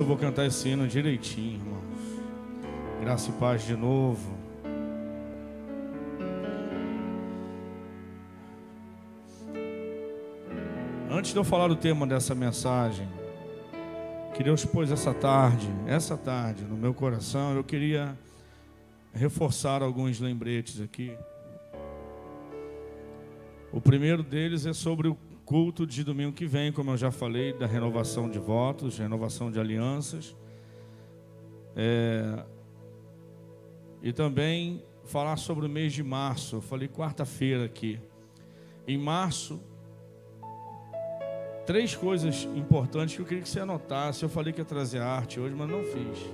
Eu vou cantar esse hino direitinho, irmãos. Graça e paz de novo. Antes de eu falar do tema dessa mensagem, que Deus pôs essa tarde no meu coração, eu queria reforçar alguns lembretes aqui. O primeiro deles é sobre o culto de domingo que vem, como eu já falei, da renovação de votos, renovação de alianças. E também falar sobre o mês de março. Eu falei quarta-feira aqui. Em março, 3 coisas importantes que eu queria que você anotasse. Eu falei que ia trazer arte hoje, mas não fiz.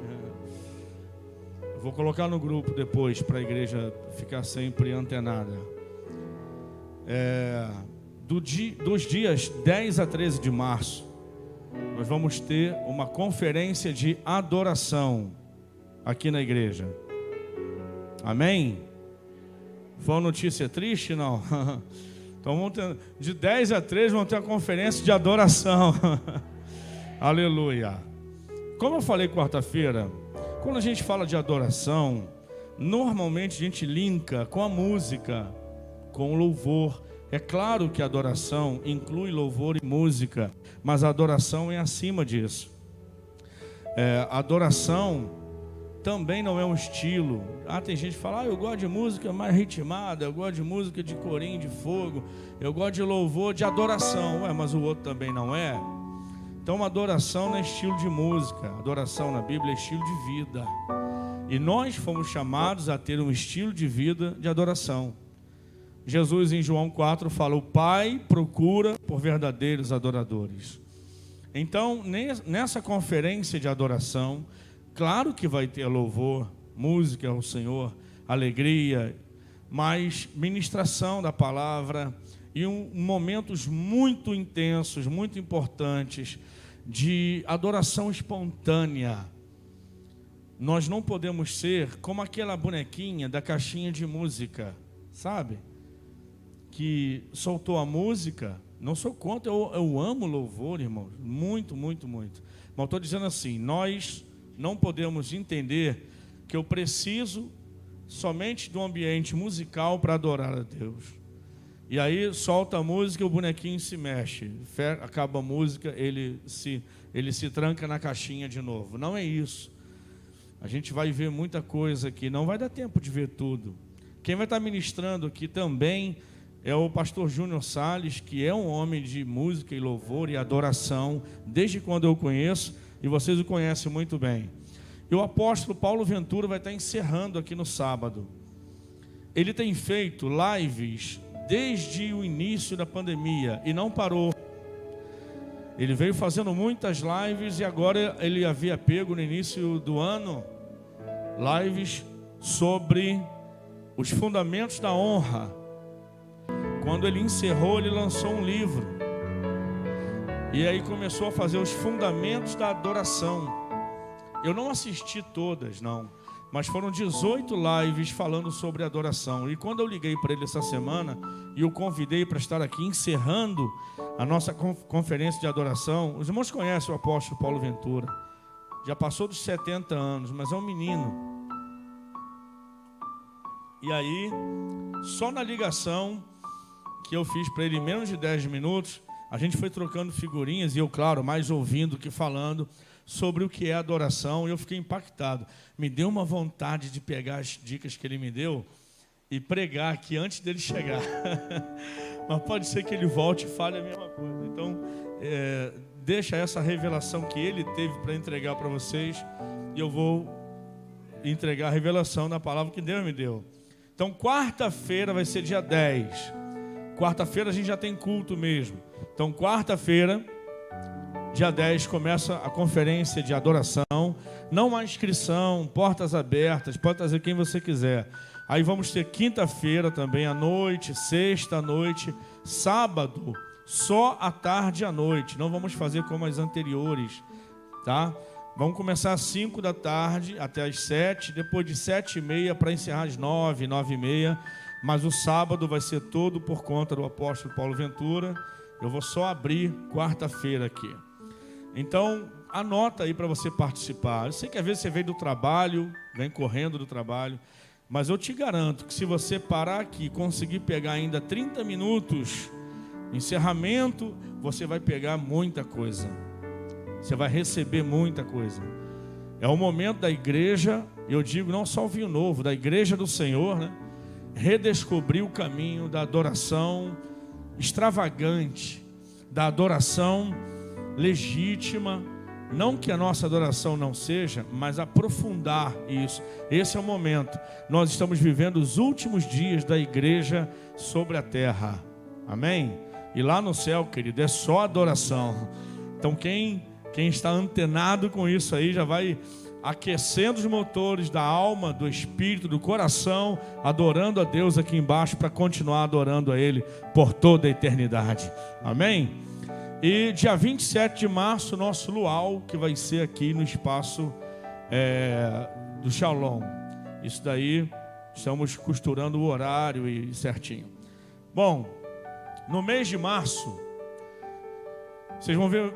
Eu vou colocar no grupo depois, para a igreja ficar sempre antenada. Dos dias 10 a 13 de março, nós vamos ter uma conferência de adoração aqui na igreja. Amém? Foi uma notícia triste, não? Então vamos ter, de 10 a 13 vamos ter uma conferência de adoração. Aleluia. Como eu falei quarta-feira, quando a gente fala de adoração, normalmente a gente linka com a música, com o louvor. É claro que a adoração inclui louvor e música, mas a adoração é acima disso. A adoração também não é um estilo. Tem gente que fala, eu gosto de música mais ritmada, eu gosto de música de corinho, de fogo, eu gosto de louvor, de adoração. Mas o outro também não é? Então, adoração não é estilo de música. Adoração na Bíblia é estilo de vida. E nós fomos chamados a ter um estilo de vida de adoração. Jesus em João 4 fala, o Pai procura por verdadeiros adoradores. Então, nessa conferência de adoração, claro que vai ter louvor, música ao Senhor, alegria, mas ministração da palavra e momentos muito intensos, muito importantes de adoração espontânea. Nós não podemos ser como aquela bonequinha da caixinha de música, sabe? Que soltou a música. Não sou contra, eu amo louvor, irmãos, muito, muito, muito. Mas estou dizendo assim, nós não podemos entender que eu preciso somente de um ambiente musical para adorar a Deus. E aí solta a música e o bonequinho se mexe. Acaba a música, ele se tranca na caixinha de novo. Não é isso. A gente vai ver muita coisa aqui, não vai dar tempo de ver tudo. Quem vai estar ministrando aqui também é o pastor Júnior Salles, que é um homem de música e louvor e adoração, desde quando eu o conheço, e vocês o conhecem muito bem. E o apóstolo Paulo Ventura vai estar encerrando aqui no sábado. Ele tem feito lives desde o início da pandemia e não parou. Ele veio fazendo muitas lives e agora ele havia pego no início do ano lives sobre os fundamentos da honra. Quando ele encerrou, ele lançou um livro. E aí começou a fazer os fundamentos da adoração. Eu não assisti todas, não. Mas foram 18 lives falando sobre adoração. E quando eu liguei para ele essa semana e o convidei para estar aqui encerrando a nossa conferência de adoração, os irmãos conhecem o apóstolo Paulo Ventura. Já passou dos 70 anos, mas é um menino. E aí, só na ligação que eu fiz para ele em menos de 10 minutos, a gente foi trocando figurinhas e eu, claro, mais ouvindo que falando sobre o que é adoração, e eu fiquei impactado. Me deu uma vontade de pegar as dicas que ele me deu e pregar aqui antes dele chegar. Mas pode ser que ele volte e fale a mesma coisa. Então, deixa essa revelação que ele teve para entregar para vocês, e eu vou entregar a revelação da palavra que Deus me deu. Então, quarta-feira vai ser dia 10. Quarta-feira a gente já tem culto mesmo. Então, quarta-feira, dia 10, começa a conferência de adoração. Não há inscrição, portas abertas, pode trazer quem você quiser. Aí vamos ter quinta-feira também à noite, sexta à noite, sábado, só à tarde e à noite. Não vamos fazer como as anteriores, tá? Vamos começar às 5 da tarde até às 7, depois de 7h30 para encerrar às 9, 9h30. Mas o sábado vai ser todo por conta do apóstolo Paulo Ventura. Eu vou só abrir quarta-feira aqui. Então, anota aí para você participar. Eu sei que às vezes você vem do trabalho, vem correndo do trabalho, mas eu te garanto que se você parar aqui e conseguir pegar ainda 30 minutos, encerramento, você vai pegar muita coisa. Você vai receber muita coisa. É o momento da igreja, eu digo não só o Vinho Novo, da igreja do Senhor, né? Redescobrir o caminho da adoração extravagante, da adoração legítima. Não que a nossa adoração não seja, mas aprofundar isso. Esse é o momento. Nós estamos vivendo os últimos dias da igreja sobre a terra. Amém? E lá no céu, querido, é só adoração. Então quem está antenado com isso aí já vai aquecendo os motores da alma, do espírito, do coração, adorando a Deus aqui embaixo para continuar adorando a Ele por toda a eternidade. Amém? E dia 27 de março, nosso luau, que vai ser aqui no espaço do Shalom. Isso daí, estamos costurando o horário e certinho. Bom, no mês de março, vocês vão ver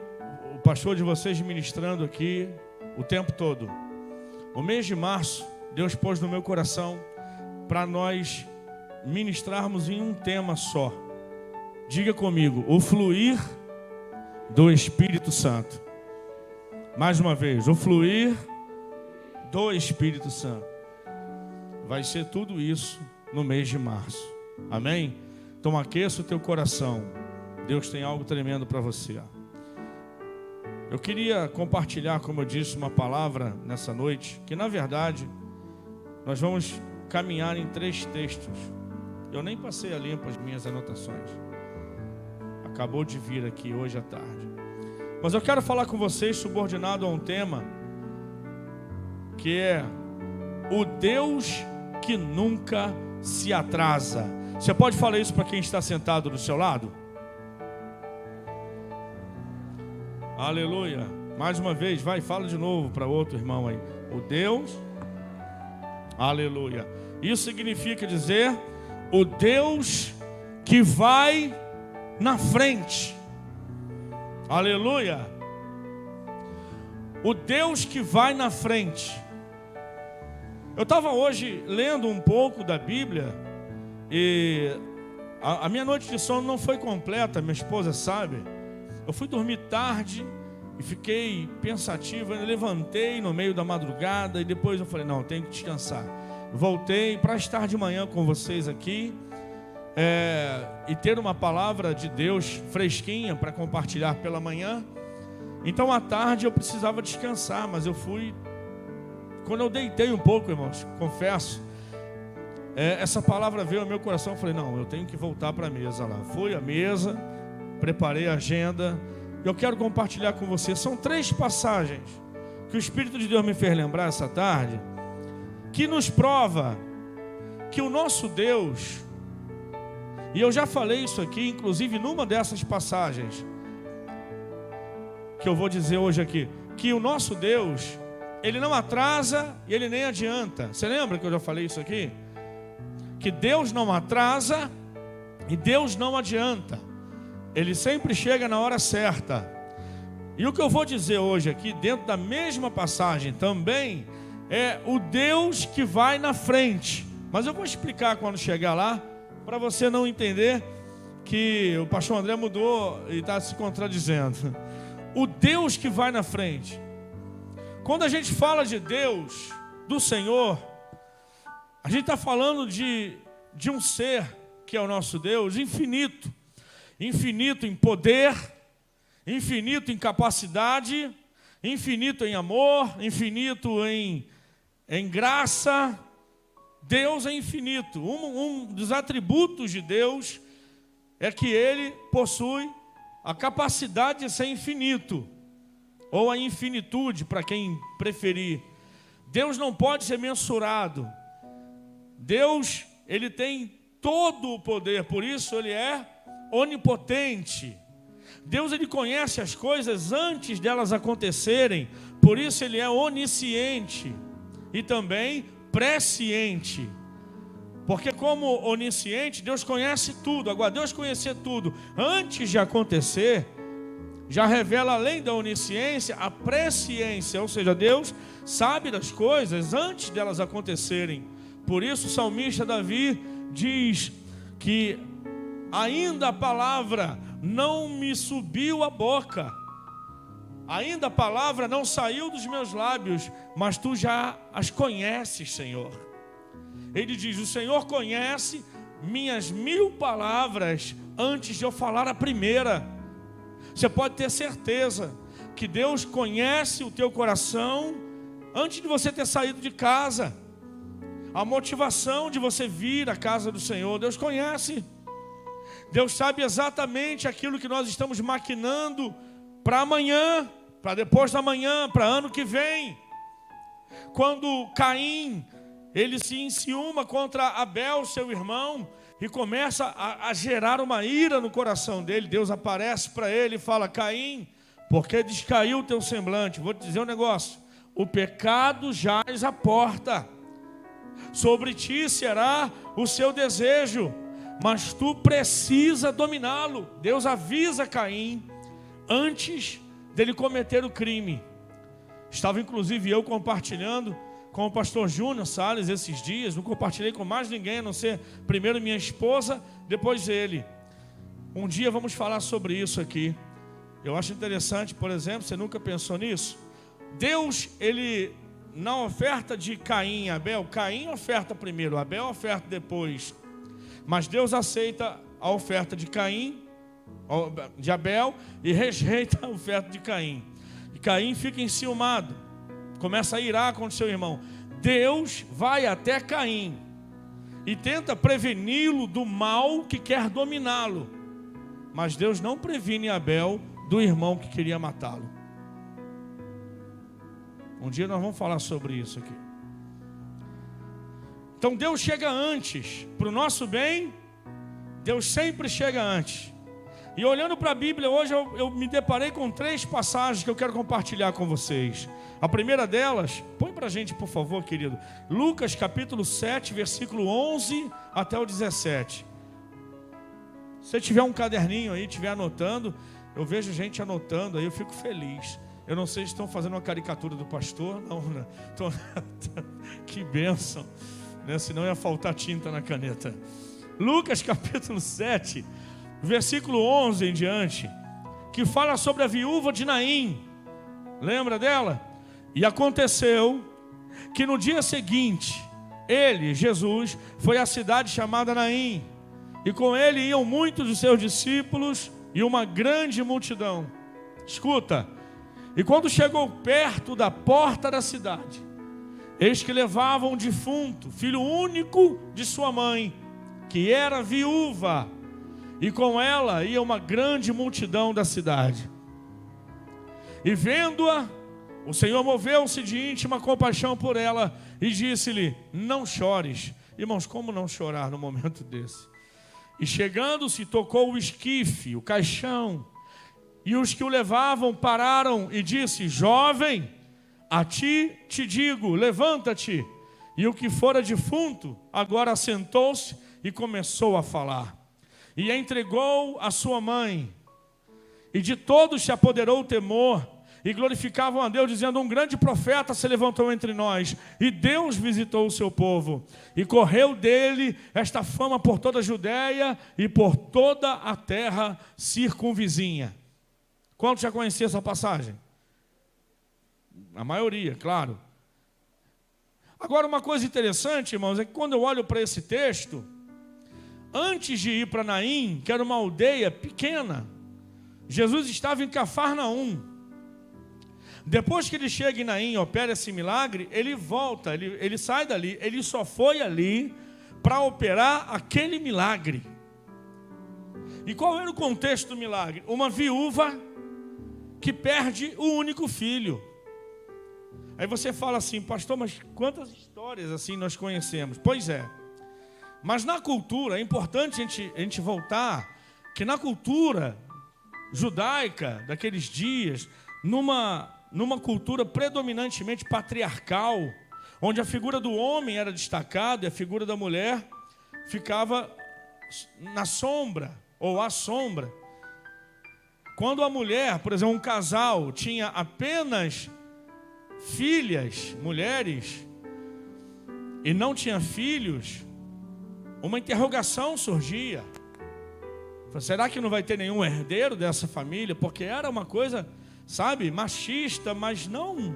o pastor de vocês ministrando aqui o tempo todo. O mês de março, Deus pôs no meu coração para nós ministrarmos em um tema só. Diga comigo, o fluir do Espírito Santo. Mais uma vez, o fluir do Espírito Santo. Vai ser tudo isso no mês de março. Amém? Então aqueça o teu coração. Deus tem algo tremendo para você. Eu queria compartilhar, como eu disse, uma palavra nessa noite, que na verdade nós vamos caminhar em 3 textos. Eu nem passei a limpo as minhas anotações. Acabou de vir aqui hoje à tarde. Mas eu quero falar com vocês subordinado a um tema que é o Deus que nunca se atrasa. Você pode falar isso para quem está sentado do seu lado? Aleluia. Mais uma vez, vai, fala de novo para outro irmão aí. O Deus, aleluia. Isso significa dizer o Deus que vai na frente. Aleluia. O Deus que vai na frente. Eu estava hoje lendo um pouco da Bíblia e a minha noite de sono não foi completa, minha esposa sabe. Eu fui dormir tarde e fiquei pensativo. Eu levantei no meio da madrugada e depois eu falei, não, tenho que descansar. Voltei para estar de manhã com vocês aqui e ter uma palavra de Deus fresquinha para compartilhar pela manhã. Então à tarde eu precisava descansar, mas eu fui. Quando eu deitei um pouco, irmãos, confesso, essa palavra veio ao meu coração. Eu falei, não, eu tenho que voltar para a mesa lá. Fui à mesa, preparei a agenda. Eu quero compartilhar com você. São 3 passagens que o Espírito de Deus me fez lembrar essa tarde, que nos prova que o nosso Deus, e eu já falei isso aqui, inclusive numa dessas passagens que eu vou dizer hoje aqui, que o nosso Deus, Ele não atrasa e Ele nem adianta. Você lembra que eu já falei isso aqui? Que Deus não atrasa e Deus não adianta. Ele sempre chega na hora certa. E o que eu vou dizer hoje aqui, dentro da mesma passagem também, é o Deus que vai na frente. Mas eu vou explicar quando chegar lá, para você não entender que o pastor André mudou e está se contradizendo. O Deus que vai na frente. Quando a gente fala de Deus, do Senhor, a gente está falando de um ser que é o nosso Deus, infinito. Infinito em poder, infinito em capacidade, infinito em amor, infinito em graça. Deus é infinito. Um dos atributos de Deus é que Ele possui a capacidade de ser infinito, ou a infinitude, para quem preferir. Deus não pode ser mensurado. Deus, Ele tem todo o poder, por isso Ele é onipotente. Deus, Ele conhece as coisas antes delas acontecerem, por isso Ele é onisciente e também presciente. Porque como onisciente, Deus conhece tudo. Agora, Deus conhecer tudo antes de acontecer já revela, além da onisciência, a presciência, ou seja, Deus sabe das coisas antes delas acontecerem. Por isso o salmista Davi diz que ainda a palavra não me subiu à boca, ainda a palavra não saiu dos meus lábios, mas tu já as conheces, Senhor. Ele diz: o Senhor conhece minhas 1000 palavras antes de eu falar a primeira. Você pode ter certeza que Deus conhece o teu coração antes de você ter saído de casa. A motivação de você vir à casa do Senhor, Deus conhece. Deus sabe exatamente aquilo que nós estamos maquinando para amanhã, para depois da manhã, para ano que vem. Quando Caim, ele se enciuma contra Abel, seu irmão, e começa a gerar uma ira no coração dele, Deus aparece para ele e fala: Caim, porque descaiu o teu semblante? Vou te dizer um negócio: o pecado jaz à porta, sobre ti será o seu desejo, mas tu precisa dominá-lo. Deus avisa Caim antes dele cometer o crime. Estava inclusive eu compartilhando com o pastor Júnior Salles esses dias, não compartilhei com mais ninguém, a não ser primeiro minha esposa, depois ele. Um dia vamos falar sobre isso aqui. Eu acho interessante, por exemplo, você nunca pensou nisso? Deus, ele, na oferta de Caim e Abel, Caim oferta primeiro, Abel oferta depois. Mas Deus aceita a oferta de Caim, de Abel, e rejeita a oferta de Caim. E Caim fica enciumado, começa a irar contra seu irmão. Deus vai até Caim e tenta preveni-lo do mal que quer dominá-lo. Mas Deus não previne Abel do irmão que queria matá-lo. Um dia nós vamos falar sobre isso aqui. Então Deus chega antes, para o nosso bem. Deus sempre chega antes. E olhando para a Bíblia hoje, eu me deparei com 3 passagens que eu quero compartilhar com vocês. A primeira delas, põe para a gente por favor, querido, Lucas capítulo 7, versículo 11 até o 17. Se você tiver um caderninho aí, estiver anotando, eu vejo gente anotando aí, eu fico feliz. Eu não sei se estão fazendo uma caricatura do pastor, não, né? Que bênção, né? Senão ia faltar tinta na caneta. Lucas capítulo 7, versículo 11 em diante, que fala sobre a viúva de Naim. Lembra dela? E aconteceu que no dia seguinte, ele, Jesus, foi à cidade chamada Naim, e com ele iam muitos dos seus discípulos e uma grande multidão. Escuta. E quando chegou perto da porta da cidade, eis que levavam um defunto, filho único de sua mãe, que era viúva, e com ela ia uma grande multidão da cidade. E vendo-a, o Senhor moveu-se de íntima compaixão por ela e disse-lhe: não chores. Irmãos, como não chorar no momento desse? E chegando-se, tocou o esquife, o caixão, e os que o levavam pararam e disse: jovem, a ti te digo, levanta-te. E o que fora defunto agora assentou-se e começou a falar. E entregou a sua mãe. E de todos se apoderou o temor, e glorificavam a Deus, dizendo: um grande profeta se levantou entre nós, e Deus visitou o seu povo. E correu dele esta fama por toda a Judéia e por toda a terra circunvizinha. Quantos já conheciam essa passagem? A maioria, claro. Agora, uma coisa interessante, irmãos, é que quando eu olho para esse texto, antes de ir para Naim, que era uma aldeia pequena, Jesus estava em Cafarnaum. Depois que ele chega em Naim e opera esse milagre, ele volta, ele sai dali. Ele só foi ali para operar aquele milagre. E qual era o contexto do milagre? Uma viúva que perde o único filho. Aí você fala assim: pastor, mas quantas histórias assim nós conhecemos? Pois é. Mas na cultura, é importante a gente voltar, que na cultura judaica daqueles dias, numa cultura predominantemente patriarcal, onde a figura do homem era destacada e a figura da mulher ficava na sombra ou à sombra. Quando a mulher, por exemplo, um casal, tinha apenas filhas, mulheres, e não tinha filhos, uma interrogação surgia. Será que não vai ter nenhum herdeiro dessa família? Porque era uma coisa, sabe, machista, mas não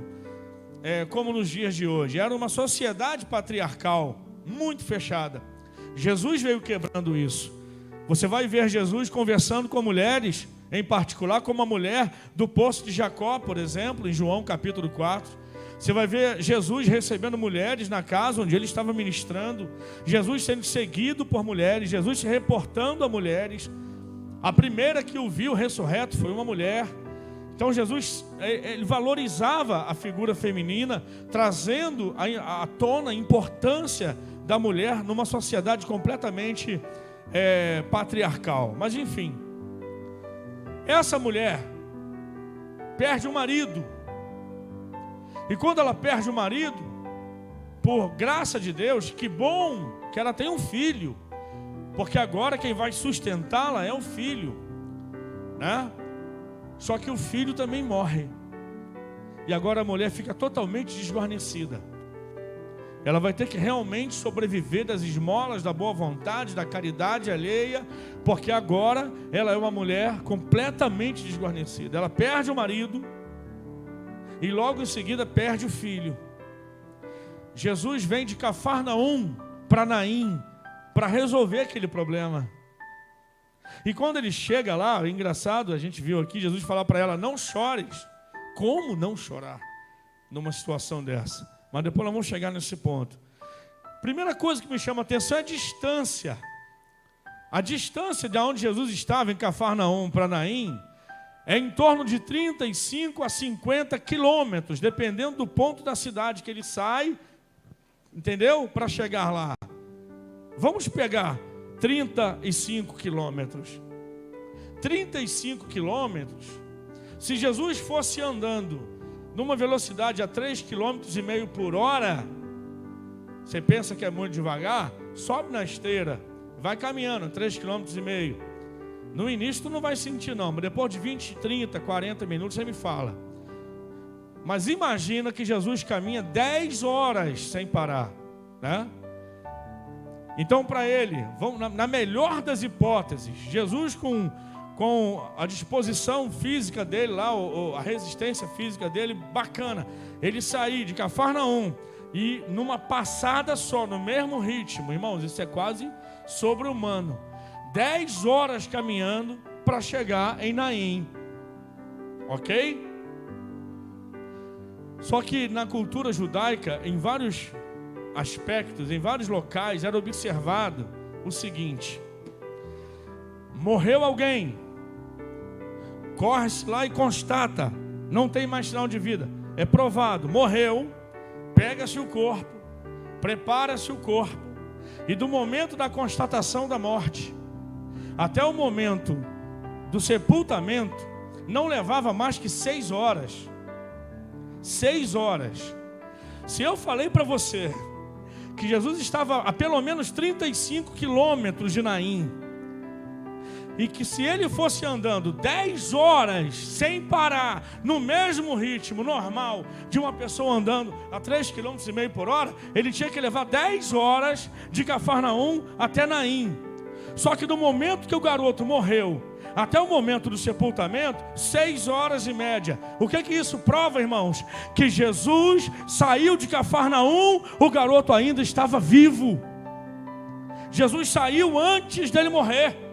como nos dias de hoje. Era uma sociedade patriarcal, muito fechada. Jesus veio quebrando isso. Você vai ver Jesus conversando com mulheres, em particular como a mulher do poço de Jacó, por exemplo, em João capítulo 4. Você vai ver Jesus recebendo mulheres na casa onde ele estava ministrando, Jesus sendo seguido por mulheres, Jesus se reportando a mulheres. A primeira que o viu ressurreto foi uma mulher. Então Jesus ele valorizava a figura feminina, trazendo à tona a importância da mulher numa sociedade completamente patriarcal. Mas enfim, essa mulher perde o marido. E quando ela perde o marido, por graça de Deus, que bom que ela tem um filho, porque agora quem vai sustentá-la é o filho, né? Só que o filho também morre. E agora a mulher fica totalmente desguarnecida. Ela vai ter que realmente sobreviver das esmolas, da boa vontade, da caridade alheia, porque agora ela é uma mulher completamente desguarnecida. Ela perde o marido e logo em seguida perde o filho. Jesus vem de Cafarnaum para Naim para resolver aquele problema. E quando ele chega lá, é engraçado, a gente viu aqui Jesus falar para ela: não chores. Como não chorar numa situação dessa? Mas depois nós vamos chegar nesse ponto. Primeira coisa que me chama a atenção é a distância. A distância de onde Jesus estava, em Cafarnaum para Naim, é em torno de 35 a 50 quilômetros, dependendo do ponto da cidade que ele sai, entendeu? Para chegar lá. Vamos pegar 35 quilômetros. 35 quilômetros, se Jesus fosse andando numa velocidade a 3,5 km por hora, você pensa que é muito devagar? Sobe na esteira, vai caminhando 3,5 km. No início tu não vai sentir não, mas depois de 20, 30, 40 minutos você me fala. Mas imagina que Jesus caminha 10 horas sem parar, né? Então para ele, na melhor das hipóteses, Jesus com a disposição física dele lá, a resistência física dele bacana, ele sair de Cafarnaum e numa passada só, no mesmo ritmo, irmãos, isso é quase sobre-humano. 10 horas caminhando para chegar em Naim, ok? Só que na cultura judaica, em vários aspectos, em vários locais, era observado o seguinte: morreu alguém, corre-se lá e constata, não tem mais sinal de vida, é provado, morreu, pega-se o corpo, prepara-se o corpo, e do momento da constatação da morte até o momento do sepultamento não levava mais que 6 horas. 6 horas. Se eu falei para você que Jesus estava a pelo menos 35 quilômetros de Naim, e que se ele fosse andando 10 horas sem parar, no mesmo ritmo normal de uma pessoa andando a 3,5 km por hora, ele tinha que levar 10 horas de Cafarnaum até Naim. Só que do momento que o garoto morreu até o momento do sepultamento, 6 horas e média. O que isso prova, irmãos? Que Jesus saiu de Cafarnaum, o garoto ainda estava vivo. Jesus saiu antes dele morrer.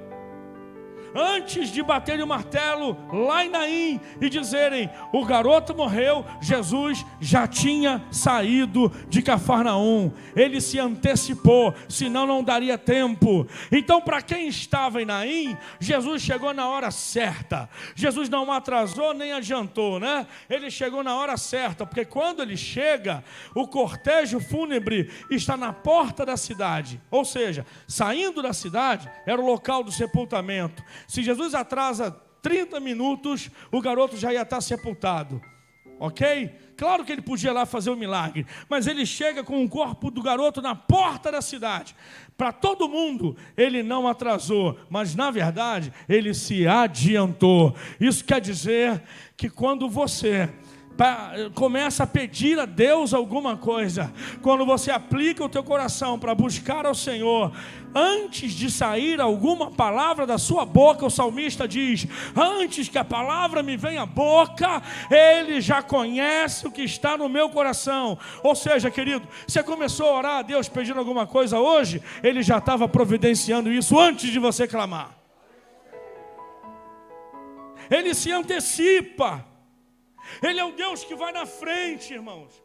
Antes de baterem o martelo lá em Naim e dizerem: o garoto morreu, Jesus já tinha saído de Cafarnaum. Ele se antecipou, senão não daria tempo. Então, para quem estava em Naim, Jesus chegou na hora certa. Jesus não atrasou nem adiantou, né? Ele chegou na hora certa, porque quando ele chega, o cortejo fúnebre está na porta da cidade. Ou seja, saindo da cidade, era o local do sepultamento. Se Jesus atrasa 30 minutos, o garoto já ia estar sepultado, ok? Claro que ele podia ir lá fazer o milagre, mas ele chega com o corpo do garoto na porta da cidade. Para todo mundo, ele não atrasou, mas na verdade, ele se adiantou. Isso quer dizer que quando você começa a pedir a Deus alguma coisa, quando você aplica o teu coração para buscar ao Senhor, antes de sair alguma palavra da sua boca, o salmista diz: antes que a palavra me venha à boca, Ele já conhece o que está no meu coração. Ou seja, querido, você começou a orar a Deus pedindo alguma coisa hoje, Ele já estava providenciando isso antes de você clamar. Ele se antecipa. Ele é o Deus que vai na frente, irmãos.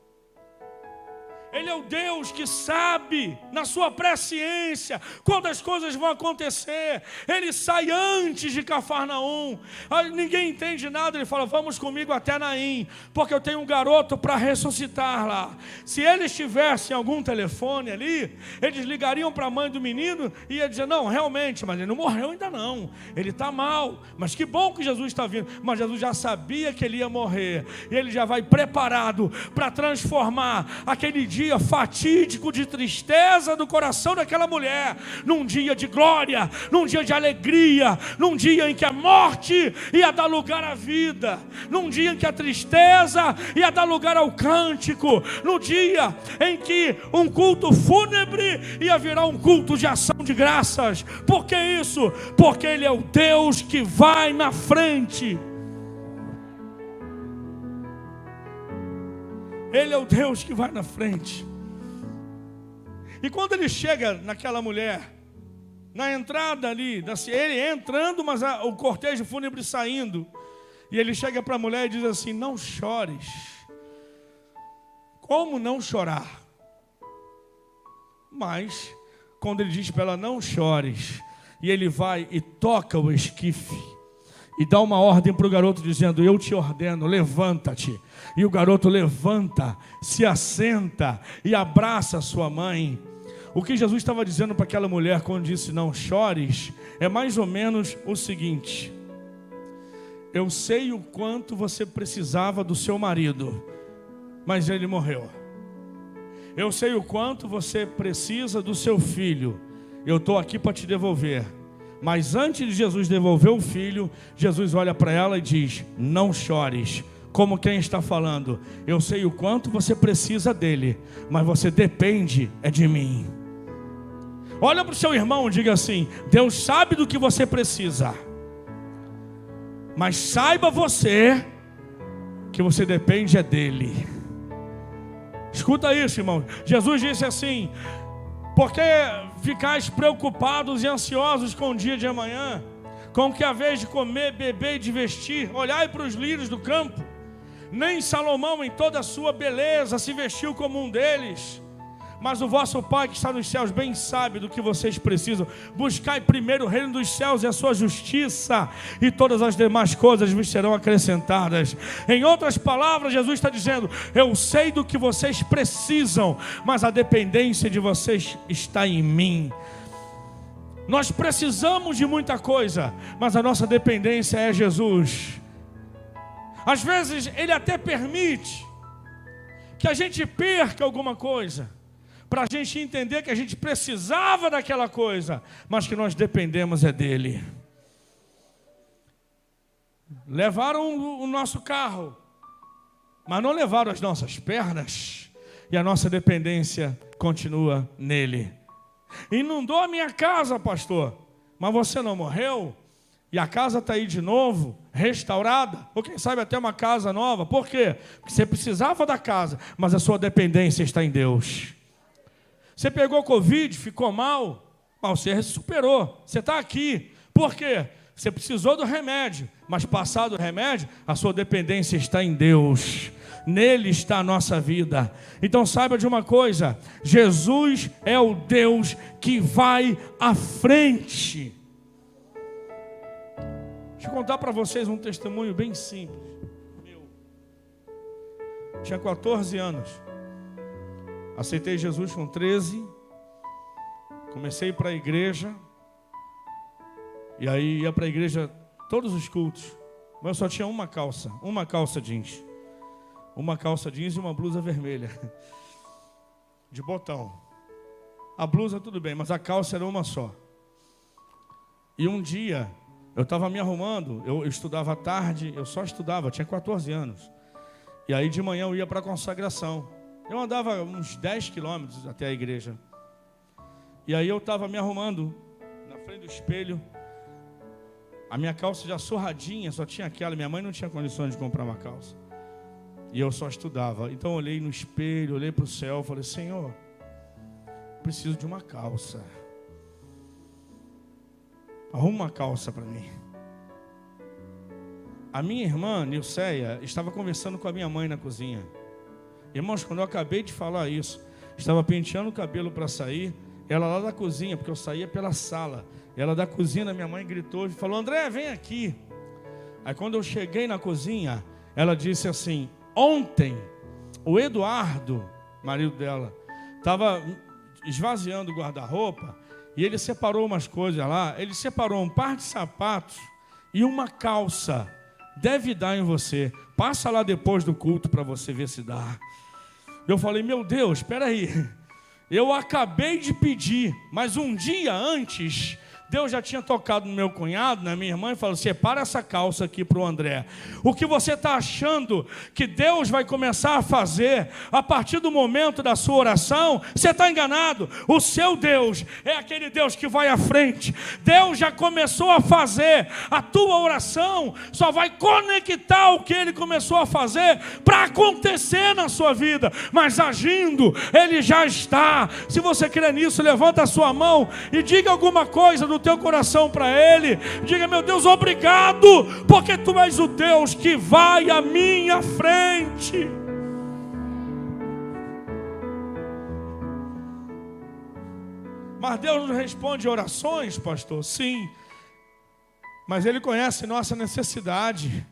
Ele é o Deus que sabe, na sua presciência, quando as coisas vão acontecer. Ele sai antes de Cafarnaum. Aí ninguém entende nada, ele fala: vamos comigo até Naim, porque eu tenho um garoto para ressuscitar lá. Se eles tivessem algum telefone ali, eles ligariam para a mãe do menino e ia dizer: não, realmente, mas ele não morreu ainda não, ele está mal, mas que bom que Jesus está vindo. Mas Jesus já sabia que ele ia morrer, e ele já vai preparado para transformar aquele dia fatídico de tristeza do coração daquela mulher num dia de glória, num dia de alegria, num dia em que a morte ia dar lugar à vida, num dia em que a tristeza ia dar lugar ao cântico, no dia em que um culto fúnebre ia virar um culto de ação de graças. Por que isso? Porque Ele é o Deus que vai na frente. Ele é o Deus que vai na frente. E quando ele chega naquela mulher, na entrada ali, ele entrando, mas o cortejo fúnebre saindo, e ele chega para a mulher e diz assim: não chores. Como não chorar? Mas, quando ele diz para ela: não chores, e ele vai e toca o esquife, e dá uma ordem para o garoto dizendo: eu te ordeno, levanta-te. E o garoto levanta, se assenta e abraça a sua mãe. O que Jesus estava dizendo para aquela mulher quando disse: não chores, é mais ou menos o seguinte: eu sei o quanto você precisava do seu marido, mas ele morreu. Eu sei o quanto você precisa do seu filho, eu estou aqui para te devolver. Mas antes de Jesus devolver o filho, Jesus olha para ela e diz: não chores. Como quem está falando: eu sei o quanto você precisa dele, mas você depende de mim. Olha para o seu irmão e diga assim: Deus sabe do que você precisa, mas saiba você que você depende dele. Escuta isso, irmão. Jesus disse assim: porque ficais preocupados e ansiosos com o dia de amanhã, com o que há vez de comer, beber e de vestir? Olhai para os lírios do campo, nem Salomão em toda a sua beleza se vestiu como um deles. Mas o vosso Pai que está nos céus bem sabe do que vocês precisam. Buscai primeiro o reino dos céus e a sua justiça, e todas as demais coisas vos serão acrescentadas. Em outras palavras, Jesus está dizendo: eu sei do que vocês precisam, mas a dependência de vocês está em mim. Nós precisamos de muita coisa, mas a nossa dependência é Jesus. Às vezes Ele até permite que a gente perca alguma coisa, para a gente entender que a gente precisava daquela coisa, mas que nós dependemos dEle. Levaram o nosso carro, mas não levaram as nossas pernas, e a nossa dependência continua nele. Inundou a minha casa, pastor, mas você não morreu? E a casa está aí de novo, restaurada, ou quem sabe até uma casa nova. Por quê? Porque você precisava da casa, mas a sua dependência está em Deus. Você pegou Covid, ficou mal, mas você superou, você está aqui. Por quê? Você precisou do remédio, mas passado o remédio, a sua dependência está em Deus. Nele está a nossa vida. Então saiba de uma coisa: Jesus é o Deus que vai à frente. Deixa eu contar para vocês um testemunho bem simples. Tinha 14 anos. Aceitei Jesus com 13. Comecei a ir para a igreja. E aí ia para a igreja todos os cultos. Mas eu só tinha uma calça jeans. uma calça jeans e uma blusa vermelha, de botão. A blusa tudo bem, mas a calça era uma só. E um dia, eu estava me arrumando, eu estudava à tarde, eu só estudava, eu tinha 14 anos. E aí de manhã eu ia para a consagração. Eu andava uns 10 quilômetros até a igreja. E aí eu estava me arrumando na frente do espelho. A minha calça já surradinha, só tinha aquela. Minha mãe não tinha condições de comprar uma calça. E eu só estudava. Então eu olhei no espelho, olhei para o céu, falei: Senhor, preciso de uma calça. Arruma uma calça para mim. A minha irmã, Nilceia, estava conversando com a minha mãe na cozinha. Irmãos, quando eu acabei de falar isso, estava penteando o cabelo para sair, ela lá da cozinha, porque eu saía pela sala, ela da cozinha, minha mãe gritou e falou: André, vem aqui. Aí quando eu cheguei na cozinha, ela disse assim: ontem, o Eduardo, marido dela, estava esvaziando o guarda-roupa, e ele separou umas coisas lá. Ele separou um par de sapatos e uma calça. Deve dar em você. Passa lá depois do culto para você ver se dá. Eu falei: meu Deus, espera aí. Eu acabei de pedir, mas um dia antes, Deus já tinha tocado no meu cunhado, na minha irmã, e falou: separa essa calça aqui para o André. O que você está achando que Deus vai começar a fazer a partir do momento da sua oração, você está enganado. O seu Deus é aquele Deus que vai à frente. Deus já começou a fazer. A tua oração só vai conectar o que Ele começou a fazer para acontecer na sua vida. Mas agindo, Ele já está. Se você crê nisso, levanta a sua mão e diga alguma coisa do teu coração para Ele. Diga: meu Deus, obrigado, porque Tu és o Deus que vai à minha frente. Mas Deus nos responde orações, pastor? Sim, mas Ele conhece nossa necessidade.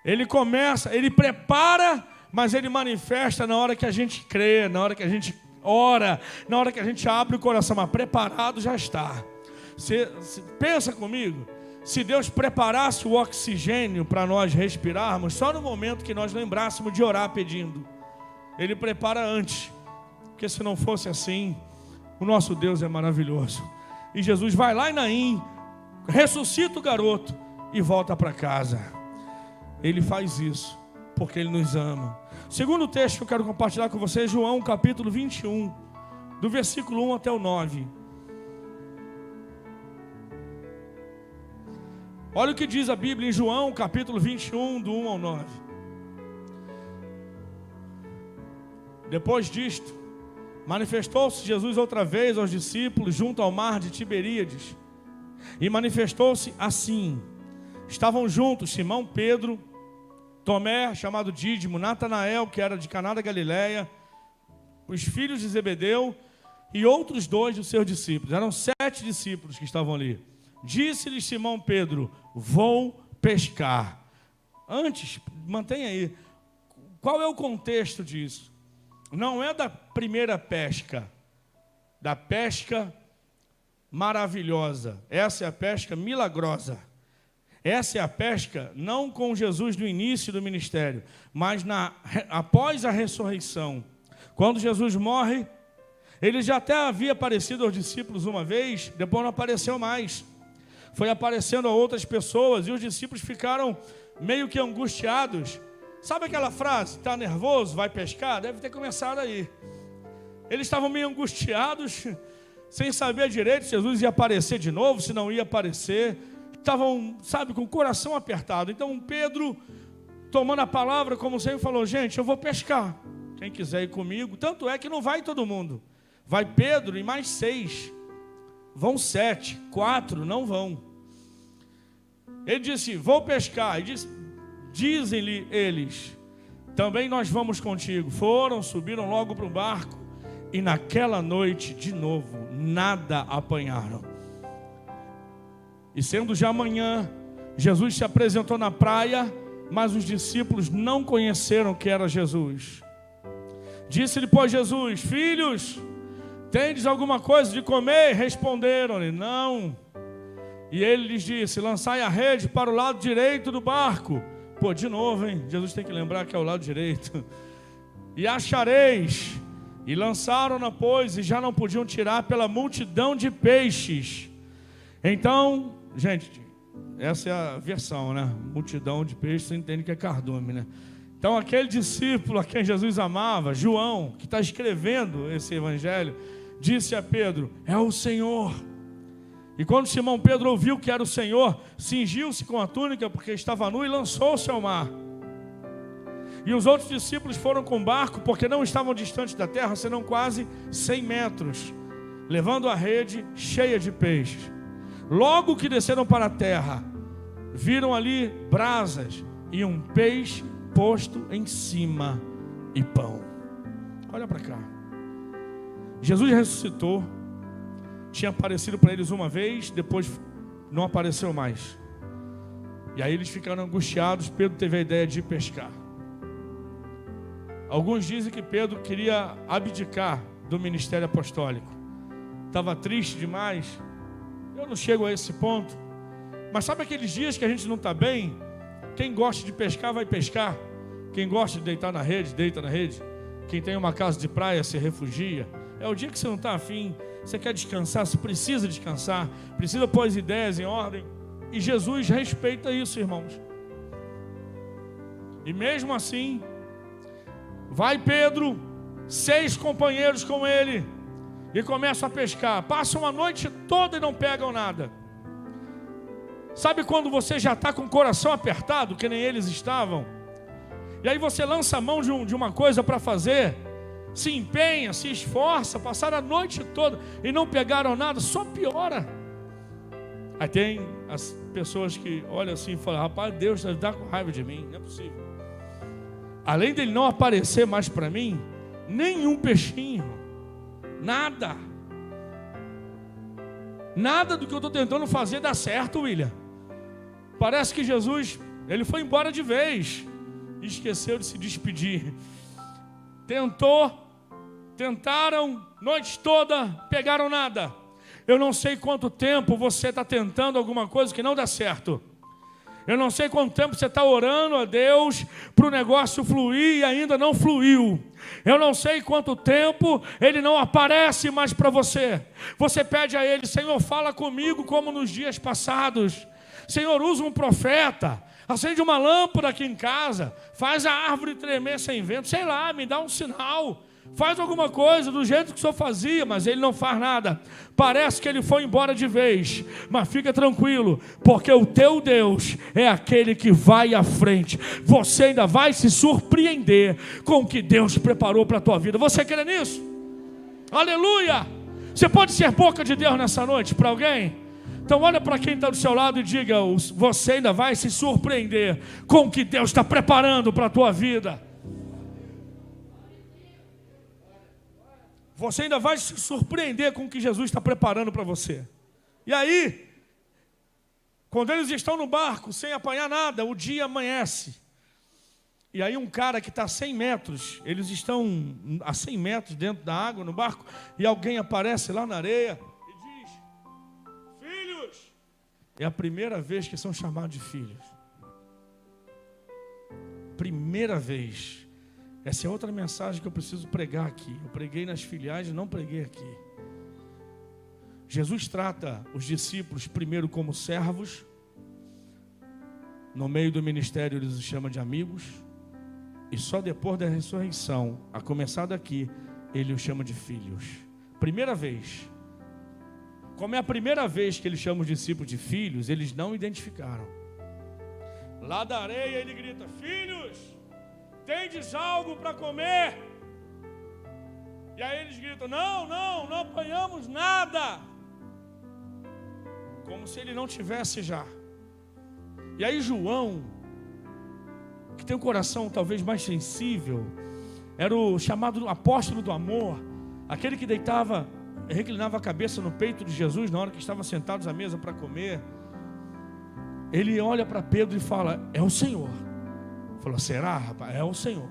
Ele começa, Ele prepara, mas Ele manifesta na hora que a gente crê, na hora que a gente ora, na hora que a gente abre o coração. Mas preparado já está. Você pensa comigo, se Deus preparasse o oxigênio para nós respirarmos, só no momento que nós lembrássemos de orar pedindo, Ele prepara antes, porque se não fosse assim, o nosso Deus é maravilhoso. E Jesus vai lá em Naim, ressuscita o garoto e volta para casa. Ele faz isso porque Ele nos ama. O segundo texto que eu quero compartilhar com vocês é João capítulo 21, do versículo 1 até o 9. Olha o que diz a Bíblia em João, capítulo 21, do 1 ao 9. Depois disto, manifestou-se Jesus outra vez aos discípulos junto ao mar de Tiberíades. E manifestou-se assim: estavam juntos Simão Pedro, Tomé, chamado Dídimo, Natanael, que era de Caná da Galileia, os filhos de Zebedeu e outros 2 dos seus discípulos. Eram 7 discípulos que estavam ali. Disse-lhes Simão Pedro: vou pescar. Antes, mantenha aí, qual é o contexto disso? Não é da primeira pesca, da pesca maravilhosa. Essa é a pesca milagrosa. Essa é a pesca não com Jesus no início do ministério, mas após a ressurreição. Quando Jesus morre, Ele já até havia aparecido aos discípulos uma vez, depois não apareceu mais. Foi aparecendo a outras pessoas e os discípulos ficaram meio que angustiados. Sabe aquela frase: está nervoso, vai pescar? Deve ter começado aí. Eles estavam meio angustiados, sem saber direito se Jesus ia aparecer de novo, se não ia aparecer. Estavam, com o coração apertado. Então Pedro, tomando a palavra como sempre, falou: gente, eu vou pescar. Quem quiser ir comigo. Tanto é que não vai todo mundo. Vai Pedro e mais 6. Vão 7, 4 não vão. Ele disse: vou pescar. E dizem-lhe eles: também nós vamos contigo. Foram, subiram logo para o barco. E naquela noite, de novo, nada apanharam. E sendo já manhã, Jesus se apresentou na praia, mas os discípulos não conheceram que era Jesus. Disse-lhe, pois, Jesus: filhos, tendes alguma coisa de comer? Responderam-lhe: não. E ele lhes disse: lançai a rede para o lado direito do barco, Pô, de novo, hein? Jesus tem que lembrar que é o lado direito. E achareis. E lançaram-na, pois, e já não podiam tirar pela multidão de peixes. Então, gente, essa é a versão, né? Multidão de peixes, você entende que é cardume, né? Então, aquele discípulo a quem Jesus amava, João, que está escrevendo esse evangelho, disse a Pedro: é o Senhor. E quando Simão Pedro ouviu que era o Senhor, cingiu-se com a túnica, porque estava nu, e lançou-se ao mar. E os outros discípulos foram com o barco, porque não estavam distantes da terra, senão quase 100 metros, levando a rede cheia de peixes. Logo que desceram para a terra, viram ali brasas e um peixe posto em cima e pão. Olha para cá. Jesus ressuscitou, tinha aparecido para eles uma vez, depois não apareceu mais. E aí eles ficaram angustiados. Pedro teve a ideia de ir pescar. Alguns dizem que Pedro queria abdicar do ministério apostólico. Estava triste demais. Eu não chego a esse ponto. Mas sabe aqueles dias que a gente não está bem? Quem gosta de pescar, vai pescar. Quem gosta de deitar na rede, deita na rede. Quem tem uma casa de praia, se refugia. É o dia que você não está afim, você quer descansar, você precisa descansar, precisa pôr as ideias em ordem. E Jesus respeita isso, irmãos. E mesmo assim, vai Pedro, 6 companheiros com ele, e começam a pescar. Passam a noite toda e não pegam nada. Sabe quando você já está com o coração apertado, que nem eles estavam? E aí você lança a mão de uma coisa para fazer, se empenha, se esforça, passaram a noite toda e não pegaram nada, só piora. Aí tem as pessoas que olham assim e falam: rapaz, Deus está com raiva de mim, não é possível. Além dele não aparecer mais para mim, nenhum peixinho, nada. Nada do que eu estou tentando fazer dá certo, William. Parece que Jesus, ele foi embora de vez, esqueceu de se despedir. Tentaram, noite toda, pegaram nada. Eu não sei quanto tempo você está tentando alguma coisa que não dá certo. Eu não sei quanto tempo você está orando a Deus para o negócio fluir e ainda não fluiu. Eu não sei quanto tempo Ele não aparece mais para você. Você pede a Ele: Senhor, fala comigo como nos dias passados. Senhor, usa um profeta. Acende uma lâmpada aqui em casa. Faz a árvore tremer sem vento. Sei lá, me dá um sinal. Faz alguma coisa do jeito que o Senhor fazia, mas Ele não faz nada. Parece que Ele foi embora de vez. Mas fica tranquilo, porque o teu Deus é aquele que vai à frente. Você ainda vai se surpreender com o que Deus preparou para a tua vida. Você crê nisso? Aleluia! Você pode ser boca de Deus nessa noite para alguém? Então olha para quem está do seu lado e diga: você ainda vai se surpreender com o que Deus está preparando para a tua vida. Você ainda vai se surpreender com o que Jesus está preparando para você. E aí, quando eles estão no barco, sem apanhar nada, o dia amanhece. E aí um cara que está a 100 metros, eles estão a 100 metros dentro da água, no barco, e alguém aparece lá na areia e diz: filhos. É a primeira vez que são chamados de filhos. Primeira vez. Essa é outra mensagem que eu preciso pregar aqui. Eu preguei nas filiais e não preguei aqui. Jesus trata os discípulos primeiro como servos. No meio do ministério eles os chama de amigos. E só depois da ressurreição, a começar daqui, ele os chama de filhos. Primeira vez. Como é a primeira vez que ele chama os discípulos de filhos, eles não identificaram. Lá da areia ele grita: filhos, tendes algo para comer? E aí eles gritam: não apanhamos nada. Como se ele não tivesse já. E aí João, que tem um coração talvez mais sensível, era o chamado apóstolo do amor, aquele que reclinava a cabeça no peito de Jesus na hora que estavam sentados à mesa para comer. Ele olha para Pedro e fala: é o Senhor. Falou: será, rapaz? É o Senhor.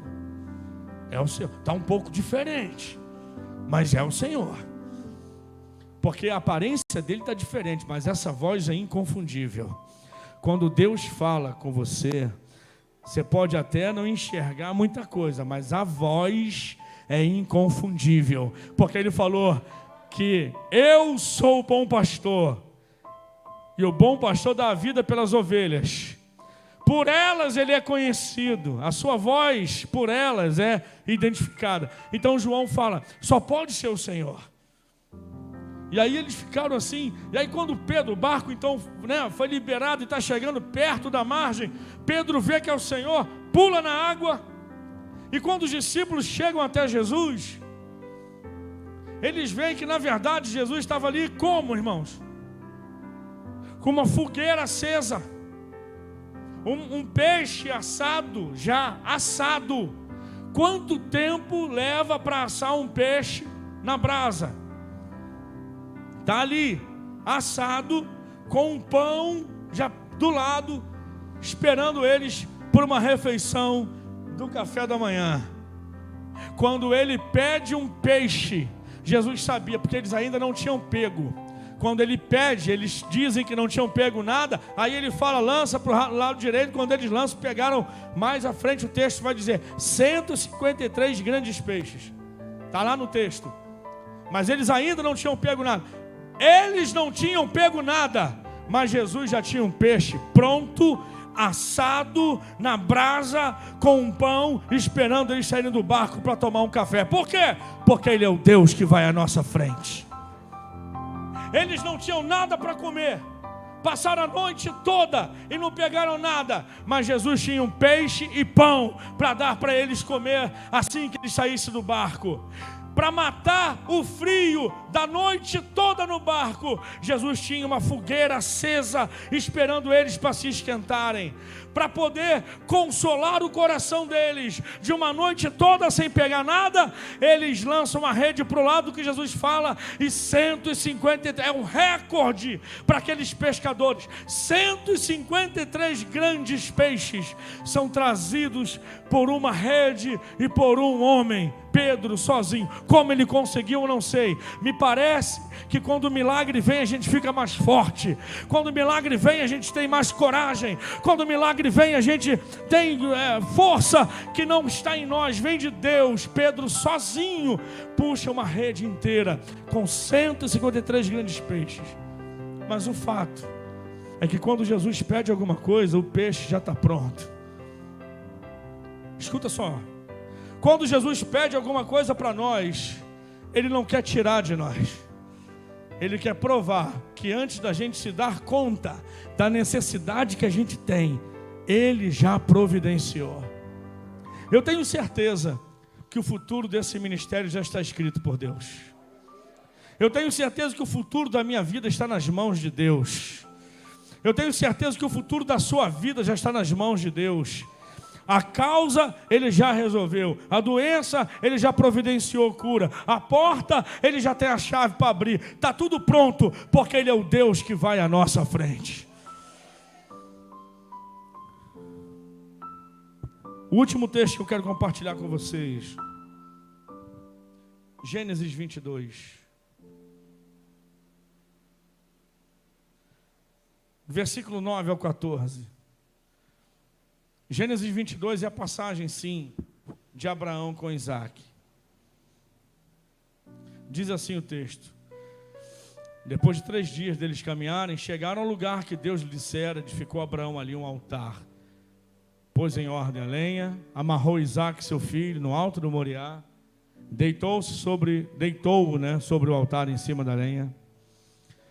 É o Senhor. Está um pouco diferente, mas é o Senhor. Porque a aparência dele está diferente, mas essa voz é inconfundível. Quando Deus fala com você, Você pode até não enxergar muita coisa, mas a voz é inconfundível, porque ele falou que eu sou o bom pastor, e o bom pastor dá a vida pelas ovelhas. Por elas ele é conhecido, a sua voz por elas é identificada. Então João fala, só pode ser o Senhor. E aí eles ficaram assim. E aí quando Pedro, o barco então, foi liberado e está chegando perto da margem, Pedro vê que é o Senhor, pula na água. E quando os discípulos chegam até Jesus, eles veem que na verdade Jesus estava ali como, irmãos? Com uma fogueira acesa, um peixe assado, já assado. Quanto tempo leva para assar um peixe na brasa? Está ali, assado, com um pão já do lado, esperando eles por uma refeição do café da manhã. Quando ele pede um peixe, Jesus sabia, porque eles ainda não tinham pego. Quando ele pede, eles dizem que não tinham pego nada. Aí ele fala, lança para o lado direito. Quando eles lançam, pegaram mais à frente, o texto vai dizer 153 grandes peixes. Está lá no texto. Mas eles ainda não tinham pego nada. Eles não tinham pego nada, mas Jesus já tinha um peixe pronto, assado na brasa, com um pão, esperando eles saírem do barco para tomar um café. Por quê? Porque Ele é o Deus que vai à nossa frente. Eles não tinham nada para comer, passaram a noite toda e não pegaram nada, mas Jesus tinha um peixe e pão para dar para eles comer assim que eles saíssem do barco. Para matar o frio da noite toda no barco, Jesus tinha uma fogueira acesa esperando eles para se esquentarem, para poder consolar o coração deles. De uma noite toda sem pegar nada, eles lançam uma rede para o lado que Jesus fala, e 153, é um recorde para aqueles pescadores. 153 grandes peixes são trazidos por uma rede e por um homem, Pedro, sozinho. Como ele conseguiu, eu não sei. Me parece que quando o milagre vem, a gente fica mais forte. Quando o milagre vem, a gente tem mais coragem. Quando o milagre vem, a gente tem força que não está em nós, vem de Deus. Pedro sozinho puxa uma rede inteira com 153 grandes peixes. Mas o fato é que quando Jesus pede alguma coisa, o peixe já está pronto. Escuta só. Quando Jesus pede alguma coisa para nós, Ele não quer tirar de nós. Ele quer provar que antes da gente se dar conta da necessidade que a gente tem, Ele já providenciou. Eu tenho certeza que o futuro desse ministério já está escrito por Deus. Eu tenho certeza que o futuro da minha vida está nas mãos de Deus. Eu tenho certeza que o futuro da sua vida já está nas mãos de Deus. A causa Ele já resolveu, a doença Ele já providenciou cura, a porta Ele já tem a chave para abrir, está tudo pronto, porque Ele é o Deus que vai à nossa frente. O último texto que eu quero compartilhar com vocês, Gênesis 22, versículo 9 ao 14. Gênesis 22 é a passagem, sim, de Abraão com Isaac. Diz assim o texto: depois de 3 dias deles caminharem, chegaram ao lugar que Deus lhe dissera, edificou Abraão ali um altar. Pôs em ordem a lenha, amarrou Isaac, seu filho, no alto do Moriá, deitou-o sobre o altar em cima da lenha.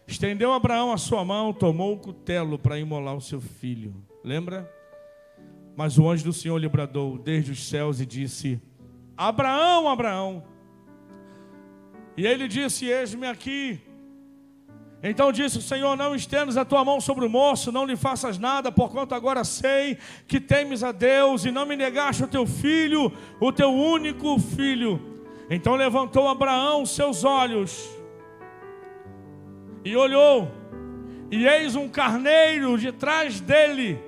Estendeu Abraão a sua mão, tomou o cutelo para imolar o seu filho. Lembra? Mas o anjo do Senhor lhe bradou desde os céus e disse: Abraão, Abraão. E ele disse: eis-me aqui. Então disse o Senhor: não estendas a tua mão sobre o moço, não lhe faças nada, porquanto agora sei que temes a Deus e não me negaste o teu filho, o teu único filho. Então levantou Abraão seus olhos e olhou, e eis um carneiro de trás dele,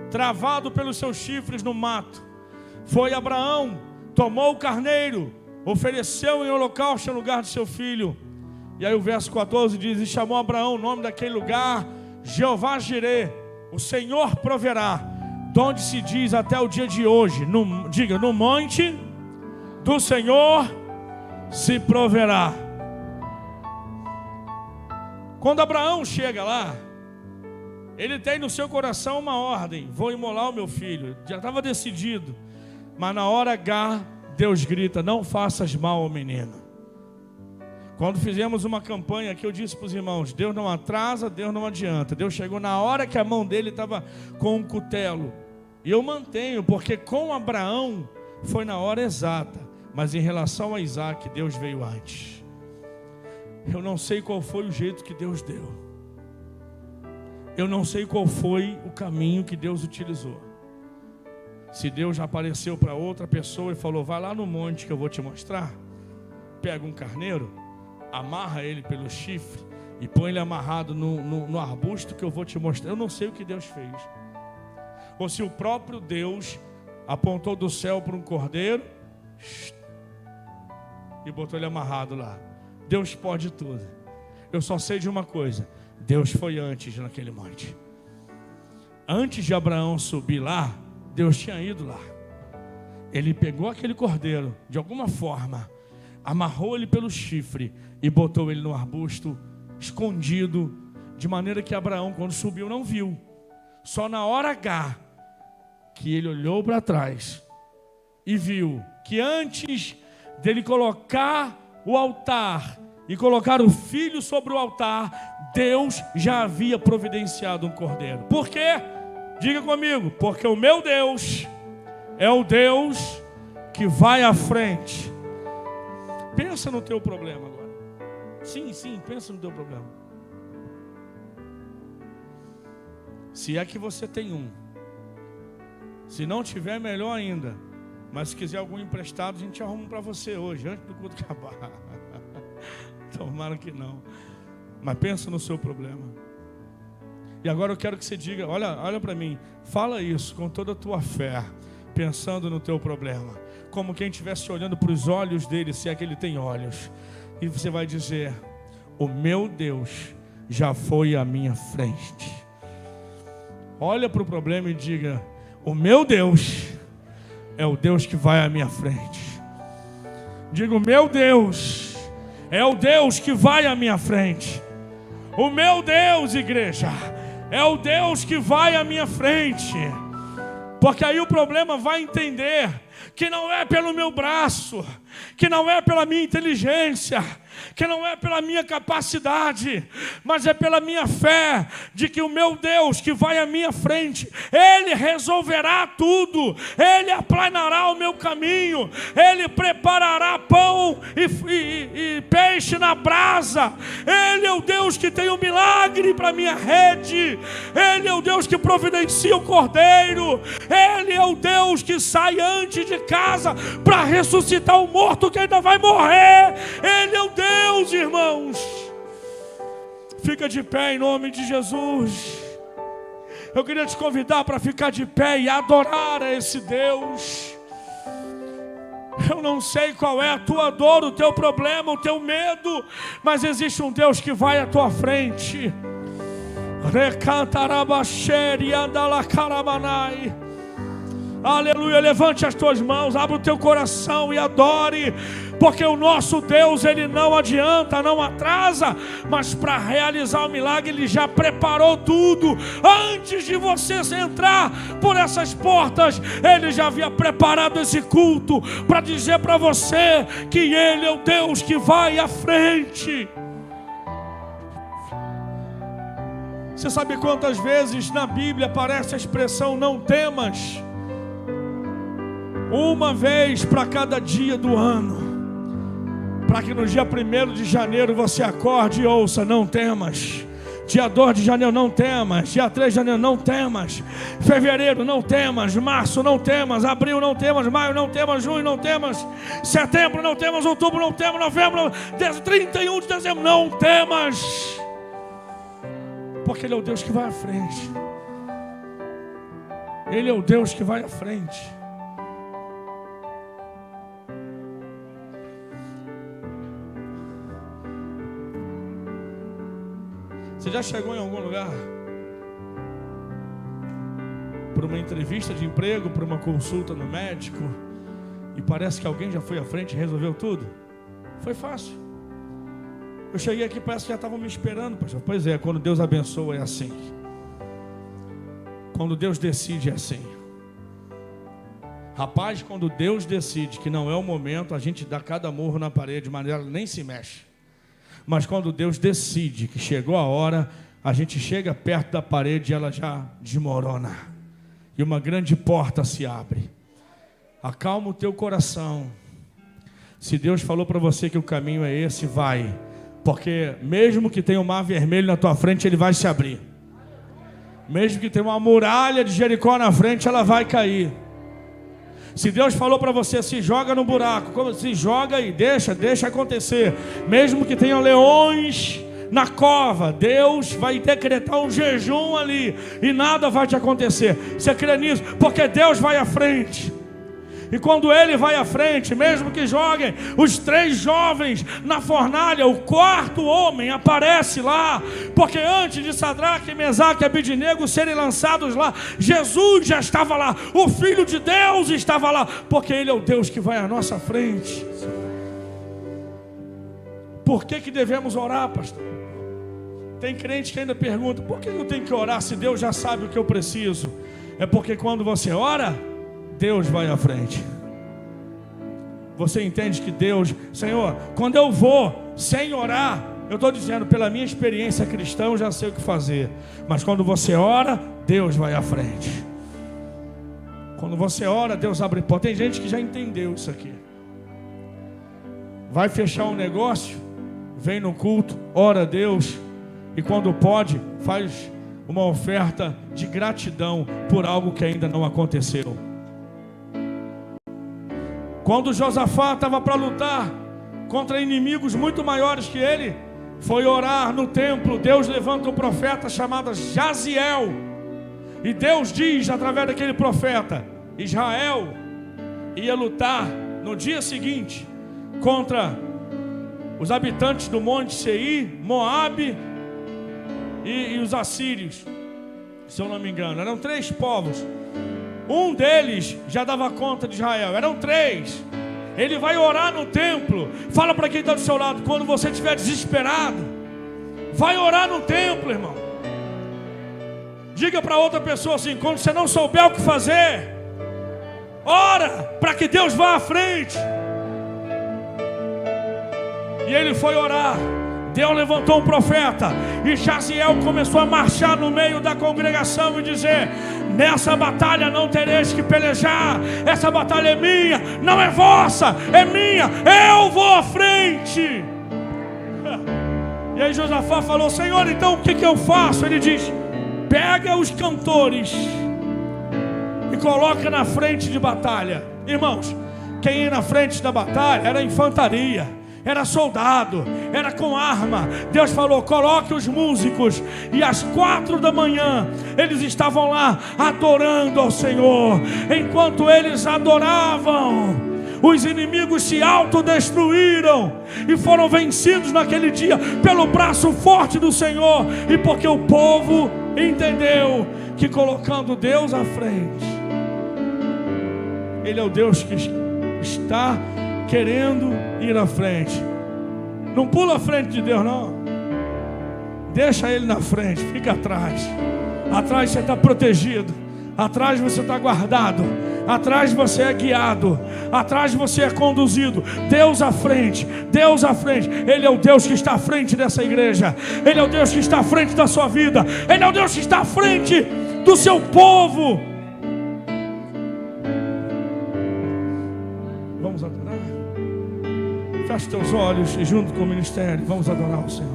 travado pelos seus chifres no mato. Foi Abraão, tomou o carneiro, ofereceu em holocausto em lugar de seu filho. E aí o verso 14 diz: e chamou Abraão o nome daquele lugar Jeová Jirê, o Senhor proverá. onde se diz até o dia de hoje, diga, no monte do Senhor se proverá. Quando Abraão chega lá, ele tem no seu coração uma ordem: vou imolar o meu filho. Já estava decidido, mas na hora H, Deus grita: não faças mal ao menino. Quando fizemos uma campanha aqui, eu disse para os irmãos: Deus não atrasa, Deus não adianta. Deus chegou na hora que a mão dele estava com um cutelo. E eu mantenho, porque com Abraão foi na hora exata, mas em relação a Isaac, Deus veio antes. Eu não sei qual foi o jeito que Deus deu. Eu não sei qual foi o caminho que Deus utilizou. Se Deus já apareceu para outra pessoa e falou: vai lá no monte que eu vou te mostrar. Pega um carneiro, amarra ele pelo chifre e põe ele amarrado no arbusto que eu vou te mostrar. Eu não sei o que Deus fez. Ou se o próprio Deus apontou do céu para um cordeiro e botou ele amarrado lá. Deus pode tudo. Eu só sei de uma coisa: Deus foi antes naquele monte. Antes de Abraão subir lá, Deus tinha ido lá. Ele pegou aquele cordeiro, de alguma forma, amarrou ele pelo chifre e botou ele no arbusto, escondido, de maneira que Abraão, quando subiu, não viu. Só na hora H, que ele olhou para trás e viu que antes dele colocar o altar e colocar o filho sobre o altar, Deus já havia providenciado um cordeiro. Por quê? Diga comigo: porque o meu Deus é o Deus que vai à frente. Pensa no teu problema agora. Sim, pensa no teu problema. Se é que você tem um. Se não tiver, melhor ainda. Mas se quiser algum emprestado, a gente arruma para você hoje, antes do culto acabar. Tomara que não. Mas pensa no seu problema. E agora eu quero que você diga: olha para mim, fala isso com toda a tua fé, pensando no teu problema, como quem estivesse olhando para os olhos dele, se é que ele tem olhos. E você vai dizer: o meu Deus já foi à minha frente. Olha para o problema e diga: o meu Deus é o Deus que vai à minha frente. Diga: o meu Deus é o Deus que vai à minha frente. O meu Deus, igreja, é o Deus que vai à minha frente. Porque aí o problema vai entender que não é pelo meu braço, que não é pela minha inteligência, que não é pela minha capacidade, mas é pela minha fé, de que o meu Deus que vai à minha frente, Ele resolverá tudo, Ele aplanará o meu caminho, Ele preparará pão e peixe na brasa. Ele é o Deus que tem um milagre para minha rede, Ele é o Deus que providencia o cordeiro, Ele é o Deus que sai antes de casa para ressuscitar o morto que ainda vai morrer. Ele é o Deus, irmãos. Fica de pé em nome de Jesus. Eu queria te convidar para ficar de pé e adorar a esse Deus. Eu não sei qual é a tua dor, o teu problema, o teu medo, mas existe um Deus que vai à tua frente. Aleluia, levante as tuas mãos, abra o teu coração e adore, porque o nosso Deus, Ele não adianta, não atrasa, mas para realizar o milagre, Ele já preparou tudo. Antes de você entrar por essas portas, Ele já havia preparado esse culto, para dizer para você que Ele é o Deus que vai à frente. Você sabe quantas vezes na Bíblia aparece a expressão não temas? Uma vez para cada dia do ano, para que no dia 1º de janeiro você acorde e ouça: não temas. Dia 2 de janeiro, não temas. Dia 3 de janeiro, não temas. Fevereiro, não temas. Março, não temas. Abril, não temas. Maio, não temas. Junho, não temas. Setembro, não temas. Outubro, não temas. Novembro, não... 31 de dezembro, não temas. Porque Ele é o Deus que vai à frente. Ele é o Deus que vai à frente. Você já chegou em algum lugar por uma entrevista de emprego, por uma consulta no médico, e parece que alguém já foi à frente e resolveu tudo. Foi fácil. Eu cheguei aqui, parece que já estavam me esperando, pastor. Pois é, quando Deus abençoa é assim. Quando Deus decide é assim. Rapaz, quando Deus decide que não é o momento, a gente dá cada murro na parede, mas ela nem se mexe. Mas quando Deus decide que chegou a hora, a gente chega perto da parede e ela já desmorona. E uma grande porta se abre. Acalma o teu coração. Se Deus falou para você que o caminho é esse, vai. Porque mesmo que tenha um mar vermelho na tua frente, ele vai se abrir. Mesmo que tenha uma muralha de Jericó na frente, ela vai cair. Se Deus falou para você, se joga no buraco, se joga e deixa acontecer. Mesmo que tenham leões na cova, Deus vai decretar um jejum ali e nada vai te acontecer. Você crê nisso? Porque Deus vai à frente. E quando Ele vai à frente, mesmo que joguem os 3 jovens na fornalha, o 4º homem aparece lá, porque antes de Sadraque, Mesaque e Abednego serem lançados lá, Jesus já estava lá, o Filho de Deus estava lá, porque Ele é o Deus que vai à nossa frente. Por que devemos orar, pastor? Tem crente que ainda pergunta, por que eu tenho que orar se Deus já sabe o que eu preciso? É porque quando você ora, Deus vai à frente. Você entende que Deus, Senhor, quando eu vou sem orar, eu estou dizendo, pela minha experiência cristã, eu já sei o que fazer. Mas quando você ora, Deus vai à frente. Quando você ora, Deus abre porta. Tem gente que já entendeu isso aqui. Vai fechar um negócio, vem no culto, ora a Deus, e quando pode, faz uma oferta de gratidão por algo que ainda não aconteceu. Quando Josafá estava para lutar contra inimigos muito maiores que ele, foi orar no templo. Deus levanta um profeta chamado Jaziel, e Deus diz através daquele profeta: Israel ia lutar no dia seguinte contra os habitantes do Monte Seir, Moabe e os assírios, se eu não me engano. Eram 3 povos. Um deles já dava conta de Israel. Eram 3. Ele vai orar no templo. Fala para quem está do seu lado, quando você estiver desesperado, vai orar no templo, irmão. Diga para outra pessoa assim, quando você não souber o que fazer, ora para que Deus vá à frente. E ele foi orar. Deus levantou um profeta, e Jaziel começou a marchar no meio da congregação e dizer: nessa batalha não tereis que pelejar, essa batalha é minha, não é vossa, é minha, eu vou à frente. E aí Josafá falou: Senhor, então o que eu faço? Ele diz: pega os cantores e coloca na frente de batalha. Irmãos, quem ia na frente da batalha era a infantaria, era soldado, era com arma. Deus falou: coloque os músicos. E às 4 da manhã eles estavam lá adorando ao Senhor. Enquanto eles adoravam, os inimigos se autodestruíram e foram vencidos naquele dia pelo braço forte do Senhor. E porque o povo entendeu que colocando Deus à frente, Ele é o Deus que está querendo ir à frente. Não pula à frente de Deus, não. Deixa Ele na frente, fica atrás. Atrás você está protegido, atrás você está guardado, atrás você é guiado, atrás você é conduzido. Deus à frente, Deus à frente. Ele é o Deus que está à frente dessa igreja. Ele é o Deus que está à frente da sua vida. Ele é o Deus que está à frente do seu povo. Vamos adorar? Feche teus olhos e junto com o ministério vamos adorar o Senhor.